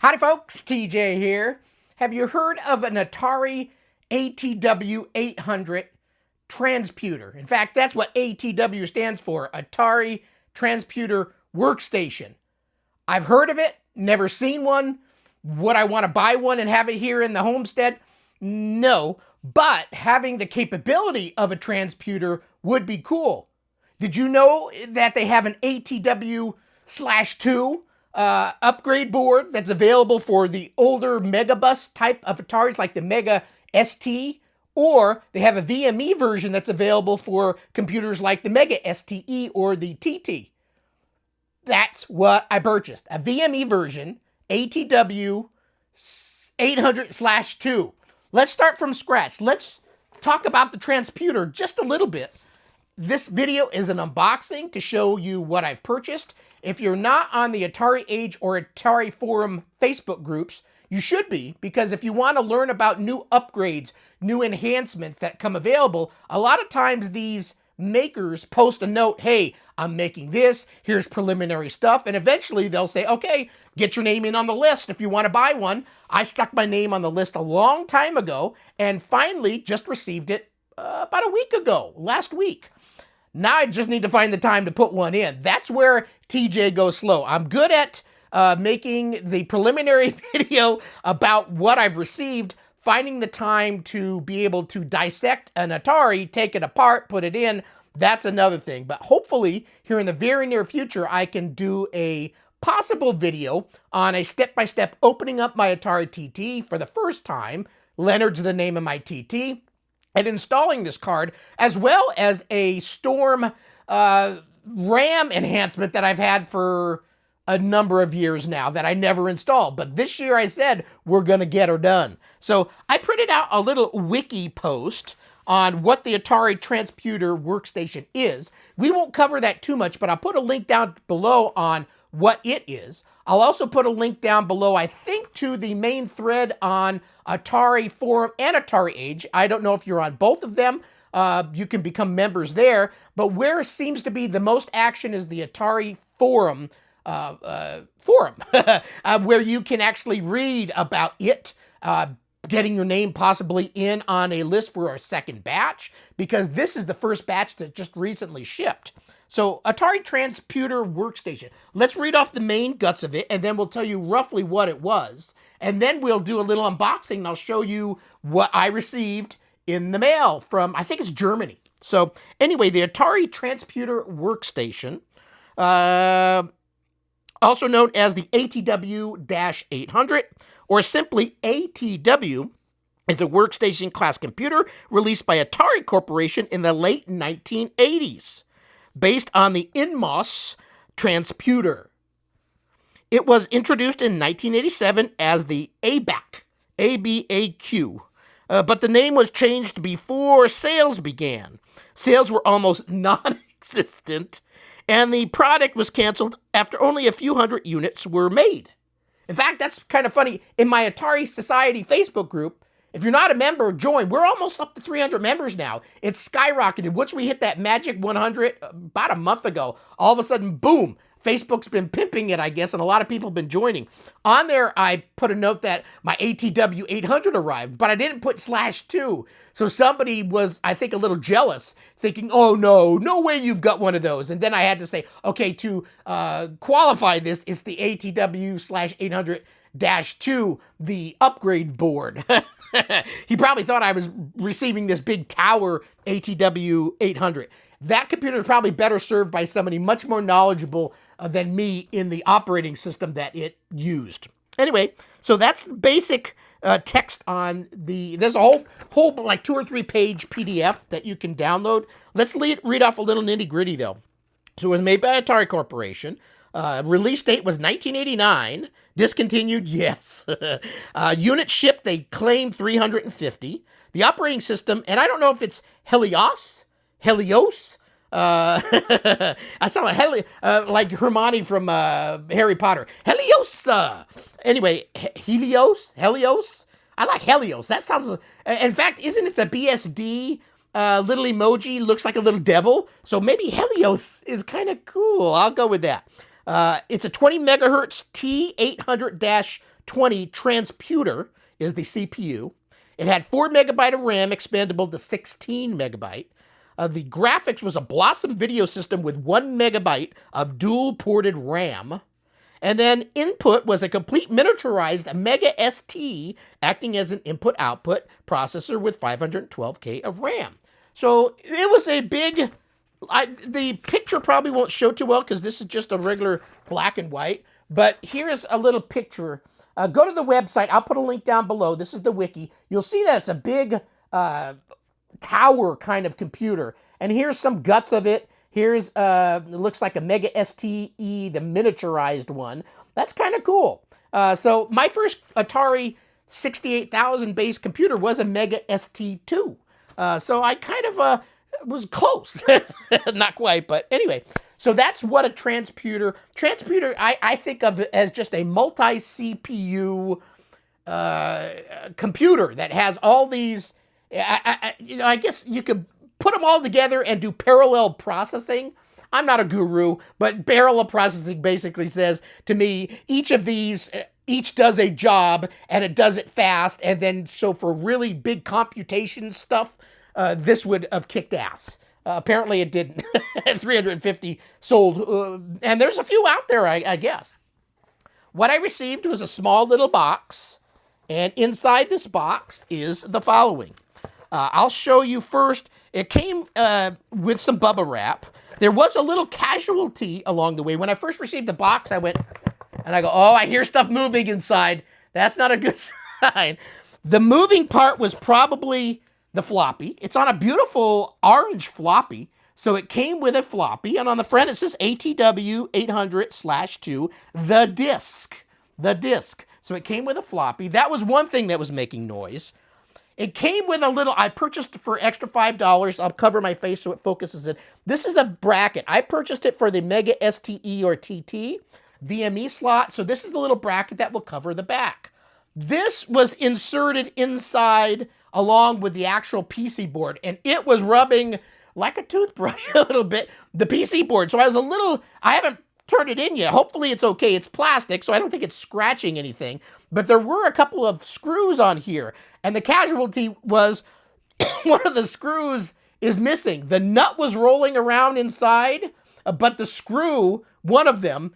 Howdy folks, TJ here. Have you heard of an Atari ATW800 Transputer? In fact, that's what ATW stands for, Atari Transputer Workstation. I've heard of it, never seen one. Would I want to buy one and have it here in the homestead? No, but having the capability of a transputer would be cool. Did you know that they have an ATW/2 upgrade board that's available for the older Megabus type of Ataris like the Mega ST, or they have a VME version that's available for computers like the Mega STE or the TT. That's what I purchased, a VME version, ATW800/2. Let's start from scratch. Let's talk about the transputer just a little bit. This video is an unboxing to show you what I've purchased. If you're not on the Atari Age or Atari Forum Facebook groups, you should be, because if you want to learn about new upgrades, new enhancements that come available, a lot of times these makers post a note, hey, I'm making this, here's preliminary stuff, and eventually they'll say, okay, get your name in on the list if you want to buy one. I stuck my name on the list a long time ago and finally just received it about a week ago, last week. Now I just need to find the time to put one in. That's where TJ goes slow. I'm good at making the preliminary video about what I've received, finding the time to be able to dissect an Atari, take it apart, put it in. That's another thing. But hopefully, here in the very near future, I can do a possible video on a step-by-step opening up my Atari TT for the first time. Leonard's the name of my TT. And installing this card, as well as a Storm RAM enhancement that I've had for a number of years now that I never installed. But this year I said, we're going to get her done. So I printed out a little wiki post on what the Atari Transputer Workstation is. We won't cover that too much, but I'll put a link down below on what it is. I'll also put a link down below, I think, to the main thread on Atari Forum and Atari Age. I don't know if you're on both of them. You can become members there. But where seems to be the most action is the Atari Forum, where you can actually read about it, getting your name possibly in on a list for a second batch, because this is the first batch that just recently shipped. So, Atari Transputer Workstation. Let's read off the main guts of it, and then we'll tell you roughly what it was. And then we'll do a little unboxing, and I'll show you what I received in the mail from, I think it's Germany. So, anyway, the Atari Transputer Workstation, also known as the ATW800, or simply ATW, is a workstation class computer released by Atari Corporation in the late 1980s. Based on the Inmos Transputer. It was introduced in 1987 as the ABAQ, A-B-A-Q, but the name was changed before sales began. Sales were almost non-existent, and the product was canceled after only a few hundred units were made. In fact, that's kind of funny. In my Atari Society Facebook group, if you're not a member, join. We're almost up to 300 members now. It's skyrocketed. Once we hit that magic 100 about a month ago, all of a sudden, boom, Facebook's been pimping it, I guess, and a lot of people have been joining. On there, I put a note that my ATW800 arrived, but I didn't put /2. So somebody was, I think, a little jealous, thinking, oh, no way you've got one of those. And then I had to say, okay, to qualify this, it's the ATW/800-2, the upgrade board. He probably thought I was receiving this big tower ATW800. That computer is probably better served by somebody much more knowledgeable than me in the operating system that it used. Anyway, so that's the basic text on the, there's a whole like 2 or 3 page PDF that you can download. Let's read off a little nitty gritty though. So it was made by Atari Corporation. Release date was 1989. Discontinued, yes. Unit shipped, they claimed 350. The operating system, and I don't know if it's Helios. I sound like Hermione from Harry Potter. Helios. Anyway, Helios. I like Helios. That sounds. In fact, isn't it the BSD little emoji looks like a little devil? So maybe Helios is kind of cool. I'll go with that. It's a 20 megahertz T800-20 Transputer is the CPU. It had 4 megabyte of RAM, expandable to 16 megabyte. The graphics was a Blossom video system with 1 megabyte of dual-ported RAM. And then input was a complete miniaturized Mega ST acting as an input-output processor with 512K of RAM. So it was a big... the picture probably won't show too well because this is just a regular black and white. But here's a little picture. Go to the website. I'll put a link down below. This is the wiki. You'll see that it's a big tower kind of computer. And here's some guts of it. Here's, it looks like a Mega STE, the miniaturized one. That's kind of cool. So my first Atari 68,000 base computer was a Mega ST2. So I kind of was close. Not quite, but anyway. So that's what a transputer. Transputer, I think of it as just a multi-CPU computer that has all these, I guess you could put them all together and do parallel processing. I'm not a guru, but parallel processing basically says to me, each of these, each does a job and it does it fast. And then, so for really big computation stuff, this would have kicked ass. Apparently it didn't. 350 sold. And there's a few out there, I guess. What I received was a small little box. And inside this box is the following. I'll show you first. It came with some bubble wrap. There was a little casualty along the way. When I first received the box, I went, and I go, oh, I hear stuff moving inside. That's not a good sign. The moving part was probably the floppy. It's on a beautiful orange floppy. So it came with a floppy. And on the front, it says ATW800/2, the disc. The disc. So it came with a floppy. That was one thing that was making noise. It came with a little, I purchased for extra $5. I'll cover my face so it focuses in. This is a bracket. I purchased it for the Mega STE or TT VME slot. So this is the little bracket that will cover the back. This was inserted inside along with the actual PC board. And it was rubbing like a toothbrush a little bit, the PC board. So I was a little, I haven't turned it in yet. Hopefully it's okay. It's plastic, so I don't think it's scratching anything. But there were a couple of screws on here. And the casualty was one of the screws is missing. The nut was rolling around inside, but the screw, one of them,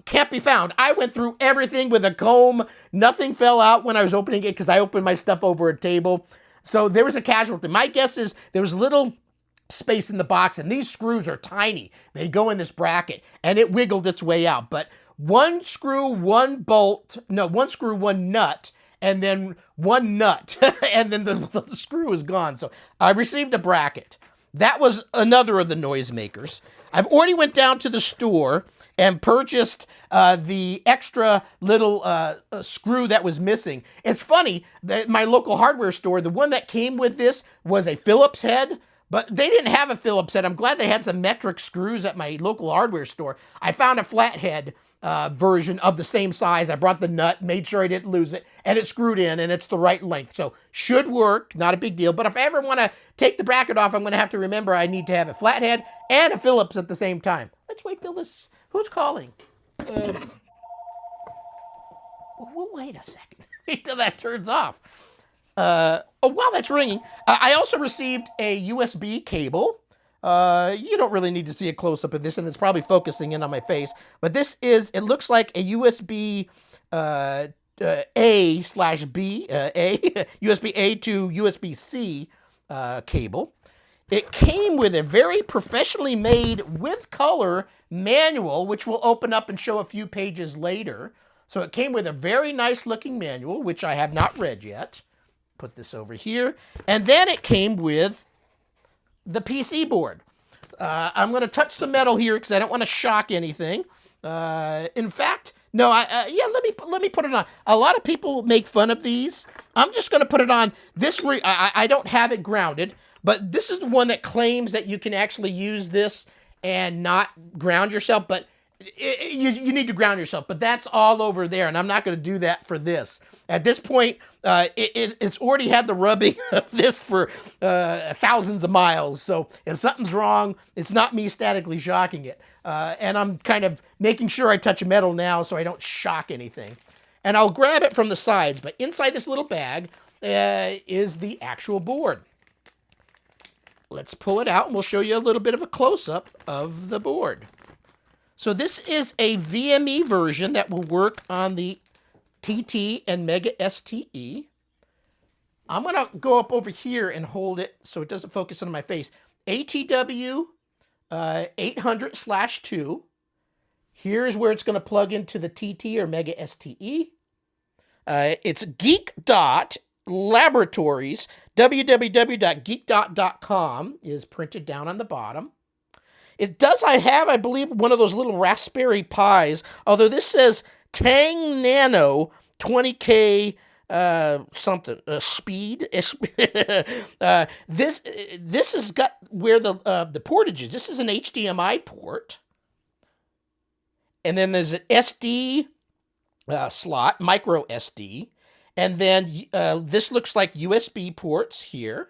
can't be found. I went through everything with a comb. Nothing fell out when I was opening it because I opened my stuff over a table. So there was a casualty. My guess is there was little space in the box, and these screws are tiny. They go in this bracket, and it wiggled its way out. But one screw, one bolt, no, one screw, one nut, and then one nut, and then the screw is gone. So I received a bracket. That was another of the noisemakers. I've already went down to the store and purchased the extra little screw that was missing. It's funny, that my local hardware store, the one that came with this was a Phillips head, but they didn't have a Phillips head. I'm glad they had some metric screws at my local hardware store. I found a flathead version of the same size. I brought the nut, made sure I didn't lose it, and it screwed in, and it's the right length. So should work, not a big deal. But if I ever want to take the bracket off, I'm going to have to remember I need to have a flathead and a Phillips at the same time. Let's wait till this... Who's calling? We'll wait a second until that turns off. Oh, while that's ringing, I also received a USB cable. You don't really need to see a close-up of this, and it's probably focusing in on my face. But this is, it looks like a USB A/B, USB A to USB-C cable. It came with a very professionally made, with color, manual, which will open up and show a few pages later. So it came with a very nice looking manual, which I have not read yet. Put this over here. And then it came with the PC board. I'm going to touch some metal here because I don't want to shock anything. In fact, no, yeah, let me put it on. A lot of people make fun of these. I'm just going to put it on. I don't have it grounded, but this is the one that claims that you can actually use this and not ground yourself. But You need to ground yourself, but that's all over there, and I'm not going to do that for this. At this point, it's already had the rubbing of this for thousands of miles, so if something's wrong, it's not me statically shocking it. And I'm kind of making sure I touch metal now so I don't shock anything. And I'll grab it from the sides, but inside this little bag is the actual board. Let's pull it out, and we'll show you a little bit of a close-up of the board. So this is a VME version that will work on the TT and Mega STE. I'm going to go up over here and hold it so it doesn't focus on my face. ATW800/2. Here's where it's going to plug into the TT or Mega STE. It's Geek Dot Laboratories. www.geekdot.com is printed down on the bottom. It does, I believe, one of those little Raspberry Pis, although this says Tang Nano 20K something, speed. This has got where the portage is. This is an HDMI port. And then there's an SD slot, micro SD. And then this looks like USB ports here.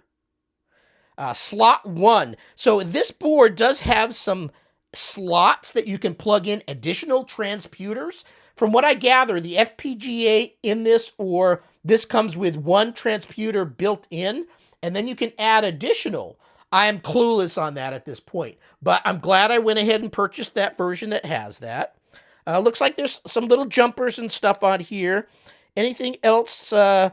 Slot 1. So this board does have some slots that you can plug in additional transputers. From what I gather, the FPGA in this, or this comes with one transputer built in, and then you can add additional. I am clueless on that at this point, but I'm glad I went ahead and purchased that version that has that. Looks like there's some little jumpers and stuff on here. Anything else of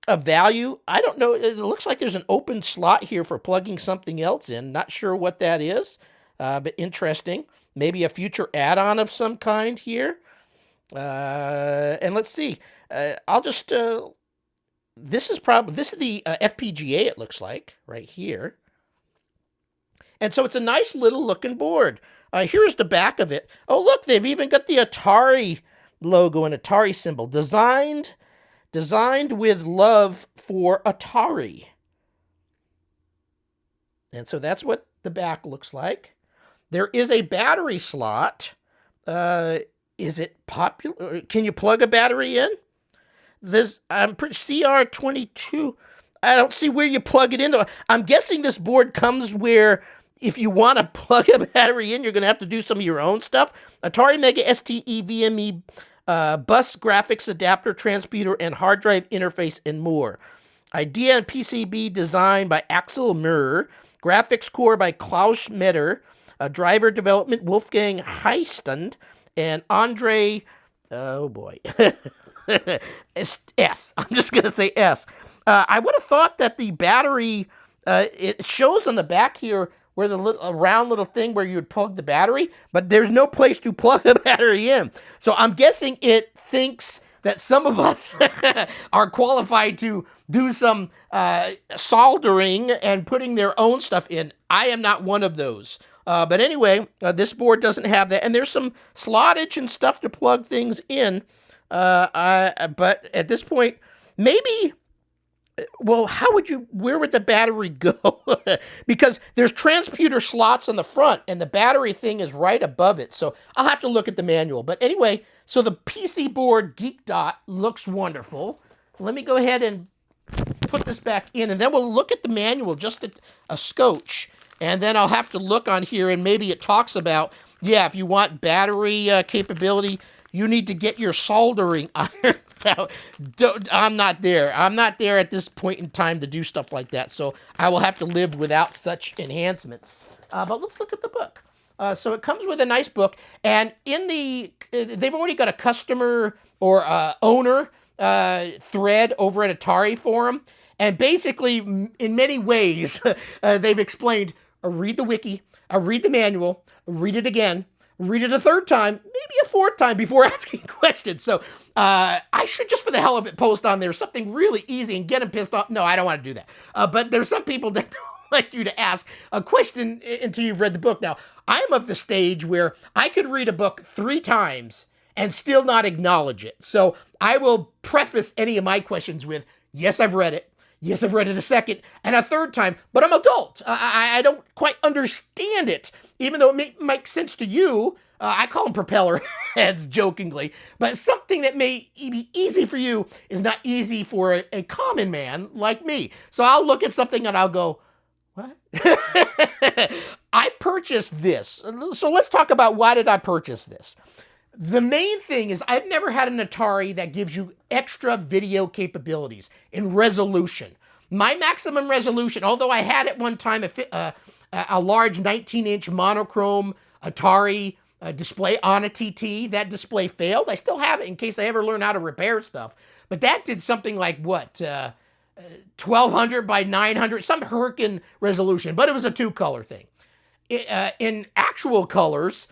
value? I don't know. It looks like there's an open slot here for plugging something else in. Not sure what that is, but interesting. Maybe a future add-on of some kind here. And let's see. I'll just... this is the FPGA, it looks like, right here. And so it's a nice little looking board. Here's the back of it. Oh, look, they've even got the Atari logo and Atari symbol. Designed with love for Atari. And so that's what the back looks like. There is a battery slot. Is it popular? Can you plug a battery in? This, I'm pretty CR22. I don't see where you plug it in, though. I'm guessing this board comes where if you want to plug a battery in, you're going to have to do some of your own stuff. Atari Mega STE VME bus graphics adapter, transputer, and hard drive interface, and more. Idea and PCB design by Axel Murr. Graphics core by Klaus Metter. Driver development Wolfgang Heistand. And Andre, oh boy, S. I'm just going to say S. I would have thought that the battery, it shows on the back here where the round little thing where you would plug the battery, but there's no place to plug the battery in. So I'm guessing it thinks that some of us are qualified to do some soldering and putting their own stuff in. I am not one of those. But anyway, this board doesn't have that. And there's some slottage and stuff to plug things in. But at this point, maybe... Well, where would the battery go? Because there's transputer slots on the front, and the battery thing is right above it. So I'll have to look at the manual. But anyway, so the PC board Geek Dot looks wonderful. Let me go ahead and put this back in, and then we'll look at the manual, just a scotch. And then I'll have to look on here, and maybe it talks about, yeah, if you want battery capability, you need to get your soldering iron out. I'm not there. I'm not there at this point in time to do stuff like that. So I will have to live without such enhancements. But let's look at the book. So it comes with a nice book. And they've already got a customer or owner thread over at Atari forum. And basically, in many ways, they've explained, read the wiki, read the manual, read it again, read it a third time, maybe a fourth time before asking questions. So I should, just for the hell of it, post on there something really easy and get them pissed off. No, I don't want to do that. But there's some people that don't like you to ask a question until you've read the book. Now, I'm of the stage where I could read a book 3 times and still not acknowledge it. So I will preface any of my questions with, yes, I've read it. Yes, I've read it a second and a third time, but I'm adult. I don't quite understand it. even though it may make sense to you. I call them propeller heads jokingly, but something that may be easy for you is not easy for a common man like me. So I'll look at something and I'll go, what? I purchased this. So let's talk about why did I purchase this. The main thing is I've never had an Atari that gives you extra video capabilities in resolution. My maximum resolution, although I had at one time a large 19-inch monochrome Atari display on a TT, that display failed. I still have it in case I ever learn how to repair stuff. But that did something like what? 1200 by 900, some hurricane resolution, but it was a 2-color thing. In actual colors,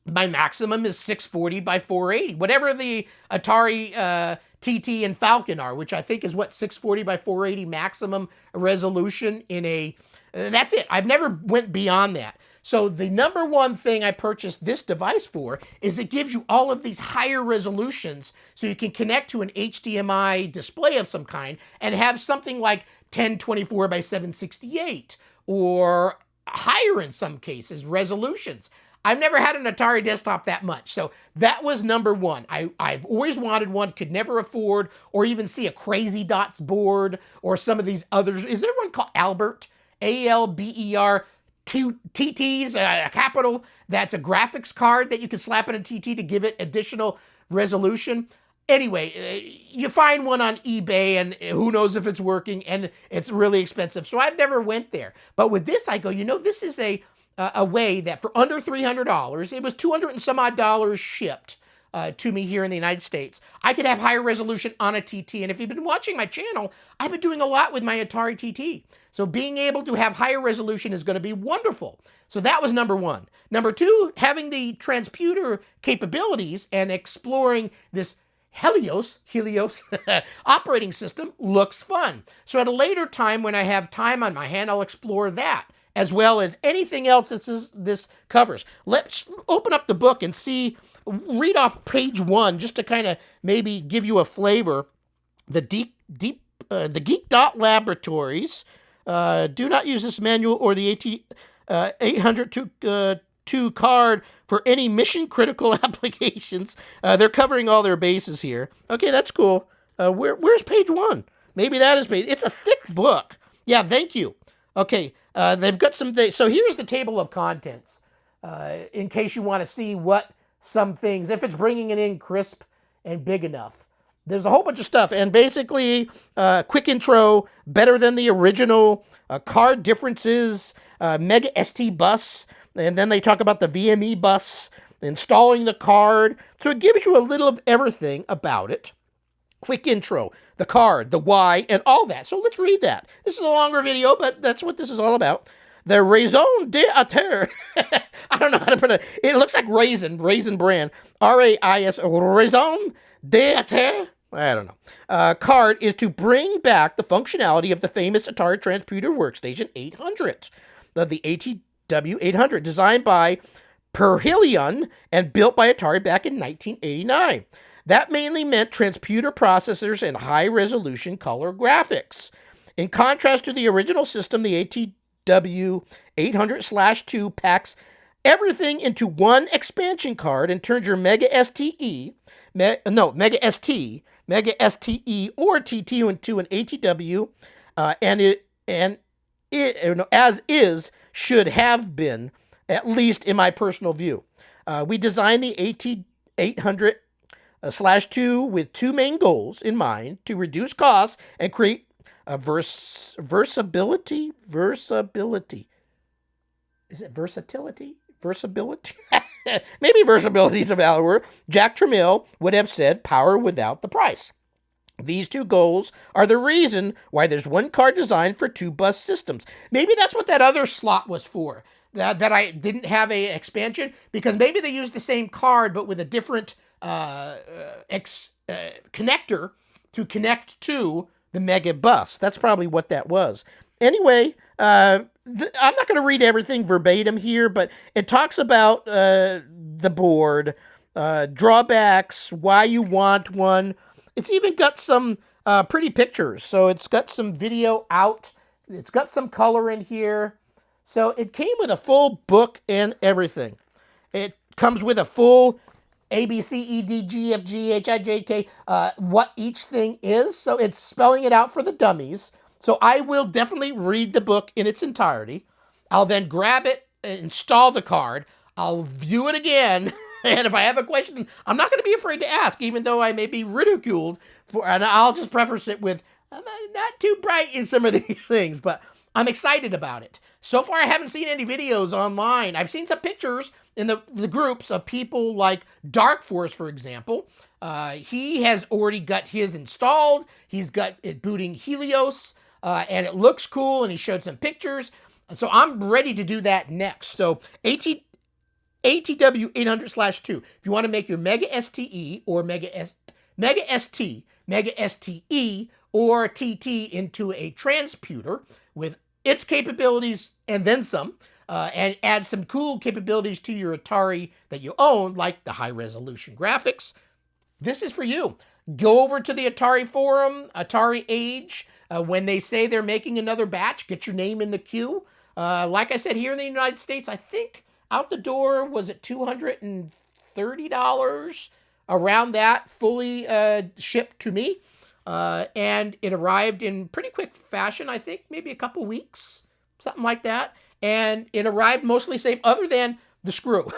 my maximum is 640 by 480, whatever the Atari TT and Falcon are, which I think is what, 640 by 480 maximum resolution in a, that's it. I've never went beyond that. So the number one thing I purchased this device for is it gives you all of these higher resolutions so you can connect to an HDMI display of some kind and have something like 1024 by 768 or higher in some cases resolutions. I've never had an Atari desktop that much. So that was number one. I've always wanted one, could never afford or even see a Crazy Dots board or some of these others. Is there one called Albert? ALBER? Two TTs, a capital, that's a graphics card that you can slap in a TT to give it additional resolution. Anyway, you find one on eBay and who knows if it's working, and it's really expensive. So I've never went there. But with this, I go, this is a way that for under $300, it was 200 and some odd dollars shipped to me here in the United States. I could have higher resolution on a TT. And if you've been watching my channel, I've been doing a lot with my Atari TT. So being able to have higher resolution is going to be wonderful. So that was number one. Number two, having the Transputer capabilities and exploring this Helios operating system looks fun. So at a later time when I have time on my hand, I'll explore that as well as anything else that this covers. Let's open up the book and read off page 1 just to kind of maybe give you a flavor. The Geek Dot Laboratories. Do not use this manual or the AT800 card for any mission-critical applications. They're covering all their bases here. Okay, that's cool. Where's page 1? Maybe that is page. It's a thick book. Yeah, thank you. Okay, they've got some things. So here's the table of contents in case you want to see what some things, if it's bringing it in crisp and big enough. There's a whole bunch of stuff, and basically, quick intro, better than the original, card differences, Mega ST bus, and then they talk about the VME bus, installing the card. So it gives you a little of everything about it. Quick intro, the card, the why, and all that. So let's read that. This is a longer video, but that's what this is all about. The raison d'être. I don't know how to pronounce it. It looks like raisin bran. RAIS, raison d'être. I don't know. Card is to bring back the functionality of the famous Atari Transputer Workstation 800. The ATW800, designed by Perhelion and built by Atari back in 1989. That mainly meant transputer processors and high-resolution color graphics. In contrast to the original system, the ATW800/2 packs everything into one expansion card and turns your Mega STE, or TT into an ATW, and it as is should have been, at least in my personal view. We designed the AT800/2 with two main goals in mind: to reduce costs and create a versatility. Is it versatility? Versatility? Maybe versatility is a valid word. Jack Tramiel would have said power without the price. These two goals are the reason why there's one card designed for two bus systems. Maybe that's what that other slot was for, that I didn't have a expansion, because maybe they used the same card but with a different connector to connect to the Mega Bus. That's probably what that was. Anyway, I'm not going to read everything verbatim here, but it talks about the board, drawbacks, why you want one. It's even got some pretty pictures. So it's got some video out. It's got some color in here. So it came with a full book and everything. It comes with a full A, B, C, E, D, G, F, G, H, I, J, K, what each thing is. So it's spelling it out for the dummies. So I will definitely read the book in its entirety. I'll then grab it, install the card. I'll view it again. And if I have a question, I'm not going to be afraid to ask, even though I may be ridiculed for, and I'll just preface it with, I'm not too bright in some of these things, but I'm excited about it. So far, I haven't seen any videos online. I've seen some pictures in the groups of people like Dark Force, for example. He has already got his installed. He's got it booting Helios, and it looks cool, and he showed some pictures. So I'm ready to do that next. So ATW800/2. If you want to make your Mega STE or Mega ST, Mega STE, or TT into a transputer with its capabilities and then some, and add some cool capabilities to your Atari that you own, like the high-resolution graphics, this is for you. Go over to the Atari forum, Atari Age. When they say they're making another batch, get your name in the queue. Like I said, here in the United States, I think out the door was it $230, around that, fully shipped to me. And it arrived in pretty quick fashion, I think, maybe a couple weeks, something like that. And it arrived mostly safe, other than the screw.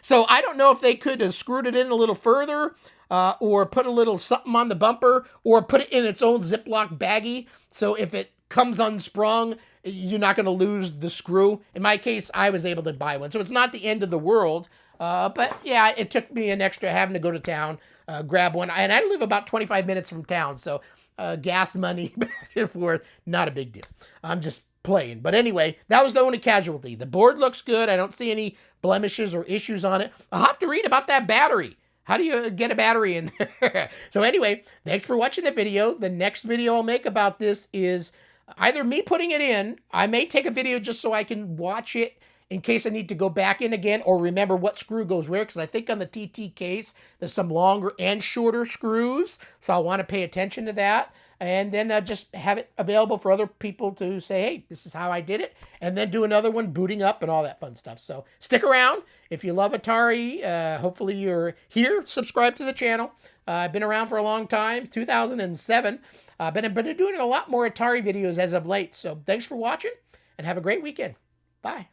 So I don't know if they could have screwed it in a little further, or put a little something on the bumper, or put it in its own Ziploc baggie. So if it comes unsprung, you're not going to lose the screw. In my case, I was able to buy one. So it's not the end of the world. But yeah, it took me an extra having to go to town, grab one. And I live about 25 minutes from town. So gas money back and forth, not a big deal. I'm just playing. But anyway, that was the only casualty. The board looks good. I don't see any blemishes or issues on it. I'll have to read about that battery. How do you get a battery in there? So anyway, thanks for watching the video. The next video I'll make about this is either me putting it in. I may take a video just so I can watch it in case I need to go back in again or remember what screw goes where, because I think on the TT case, there's some longer and shorter screws. So I'll want to pay attention to that. And then just have it available for other people to say, hey, this is how I did it. And then do another one booting up and all that fun stuff. So stick around. If you love Atari, hopefully you're here. Subscribe to the channel. I've been around for a long time, 2007. But I've been doing a lot more Atari videos as of late. So thanks for watching and have a great weekend. Bye.